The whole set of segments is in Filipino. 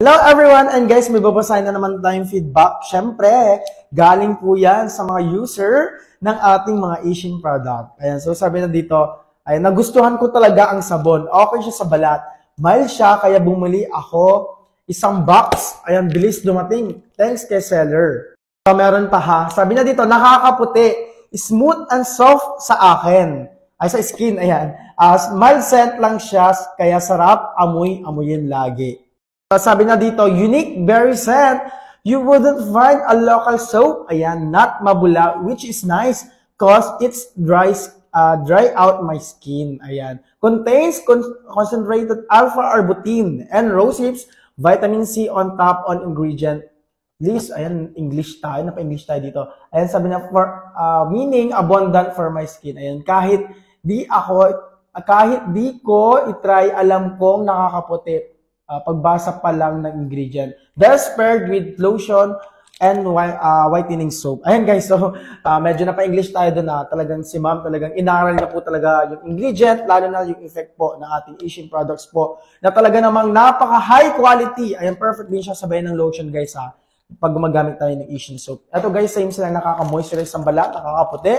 Hello everyone, and guys, may babasahin na naman tayong feedback. Siyempre, galing po yan sa mga user ng ating mga Asian product. Ayan, so sabi na dito, ay nagustuhan ko talaga ang sabon. Okay siya sa balat. Mild siya, kaya bumili ako isang box. Ayan, bilis dumating. Thanks kay seller. So, meron pa ha. Sabi na dito, nakakaputi. Smooth and soft sa akin. Ay, sa skin, ayan. Mild scent lang siya, kaya sarap amuyin lagi. Sabi na dito, unique berry scent. You wouldn't find a local soap. Ayan, not mabula, which is nice because it's dry out my skin. Ayan. Contains concentrated alpha-arbutin and rose hips, vitamin C on top on ingredient list. Ayan, English tayo. Napa-English tayo dito. Ayan, sabi na, meaning abundant for my skin. Ayan, kahit di ko itry, alam kong nakakaputi. Pagbasa pa lang ng ingredient. Best paired with lotion and whitening soap. Ayan guys, so medyo na pa-English tayo doon na talagang si ma'am talagang inaral na po talaga yung ingredient, lalo na yung effect po ng ating Asian products po, na talaga namang napaka-high quality. Ayan, perfect din siya sabay ng lotion guys ha, pag gumagamit tayo ng Asian soap. Ito guys, same sila, nakaka-moisturize ang balat, nakakaputi,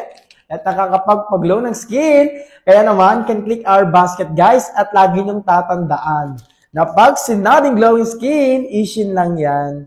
at nakakapag-glow ng skin. Kaya naman, can click our basket guys, at lagi niyong tatandaan na pag sinabing glowing skin, Asian lang yan.